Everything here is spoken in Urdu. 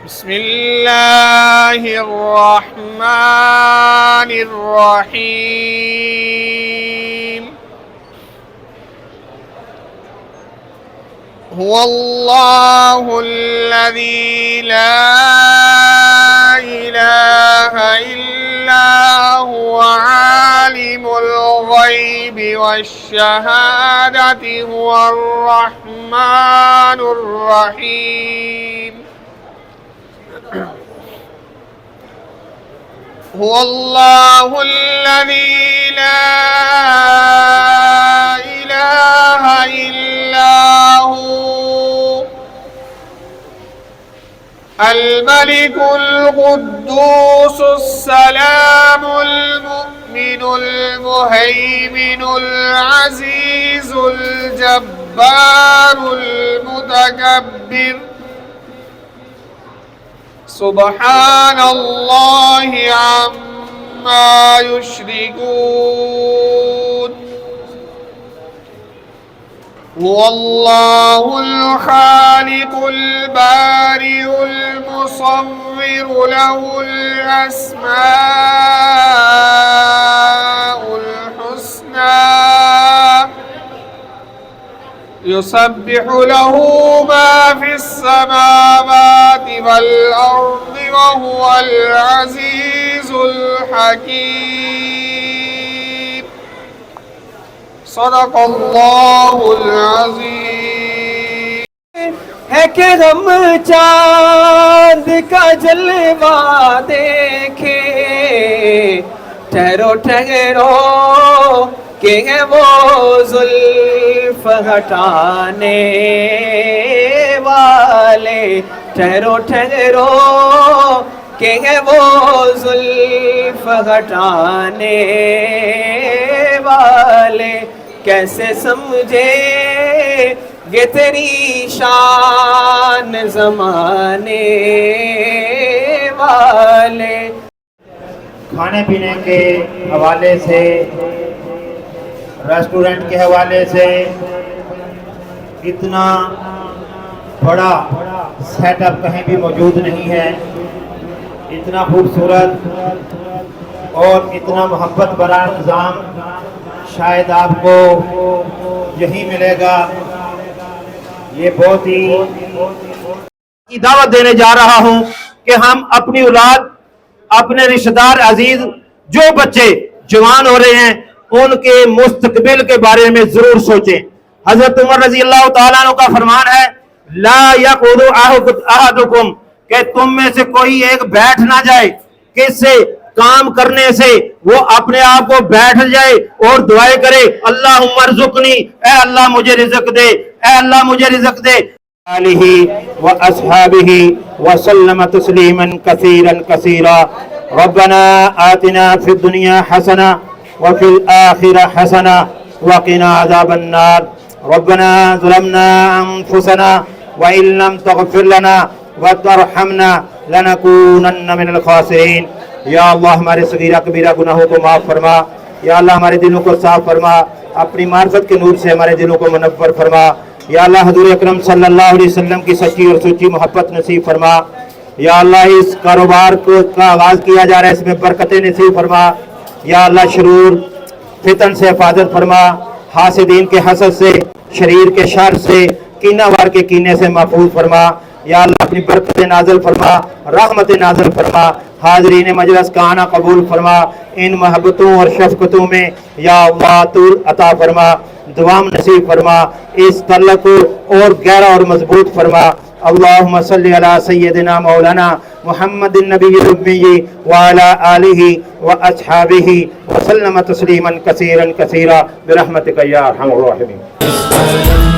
بسم الله الرحمن الرحيم هو الله الذي لا إله إلا هو عالم الغيب والشهادة هو الرحمن الرحيم هو الله الذي لا إله إلا هو الملك القدوس السلام المؤمن المهيمن العزيز الجبار المتكبر سبحان الله عما يشركون هو الله الخالق البارئ المصور له الأسماء الحسنى يسبح له ما في السماوات والأرض وهو العزيز الحكيم صدق الله العظيم ہے کہ ہم چاند کا جلوہ دیکھے ٹھہرو ٹھہرو کہ ہے وہ زلف ہٹانے والے ٹھہرو ٹھہرو کہ ہے وہ زلف ہٹانے والے کیسے سمجھے یہ تیری شان زمانے والے. کھانے پینے کے حوالے سے ریسٹورنٹ کے حوالے سے اتنا بڑا سیٹ اپ کہیں بھی موجود نہیں ہے. اتنا خوبصورت اور اتنا محبت بھرا نظام شاید آپ کو یہی ملے گا. یہ بہت ہی دعوت دینے جا رہا ہوں کہ ہم اپنی اولاد اپنے رشتہ دار عزیز جو بچے جوان ہو رہے ہیں ان کے مستقبل کے بارے میں ضرور سوچیں. حضرت عمر رضی اللہ تعالیٰ عنہ کا فرمان ہے لا یقعد احدکم کہ تم میں سے کوئی ایک بیٹھ نہ جائے کس سے کام کرنے سے وہ اپنے آپ کو بیٹھ جائے اور دعائیں کرے اللہم ارزقنی اے اللہ مجھے رزق دے اے اللہ مجھے رزق دے. آلہ و اصحابہ وسلم تسلیما کثیرا کثیرا. ربنا آتنا فی الدنیا حسنہ وفي الآخرة حسنة وقنا عذاب النار. ربنا ظلمنا أنفسنا وإن لم تغفر لنا وترحمنا لنكونن من الخاسرين. یا اللہ ہمارے صغیرہ کبیرہ گناہوں کو معاف فرما. یا اللہ ہمارے دلوں کو صاف فرما. اپنی معرفت کے نور سے ہمارے دلوں کو منور فرما. یا اللہ حضور اکرم صلی اللہ علیہ وسلم کی سچی اور سچی محبت نصیب فرما. یا اللہ اس کاروبار کا آغاز کیا جا رہا ہے اس میں برکتیں نصیب فرما. یا اللہ شرور فتن سے حفاظت فرما. حاسدین کے حسد سے شریر کے شر سے کینہ وار کے کینے سے محفوظ فرما. یا اللہ اپنی برکت نازل فرما رحمت نازل فرما. حاضرین مجلس کا آنا قبول فرما. ان محبتوں اور شفقتوں میں یا اللہ طول عطا فرما. دوام نصیب فرما. اس تعلق کو اور گہرا اور مضبوط فرما. اللہم صلی علی سیدنا مولانا محمد النبی الأمی وعلی آلہ واصحابہ وسلم تسلیما کثیرا کثیرا برحمتک یا ارحم الراحمین.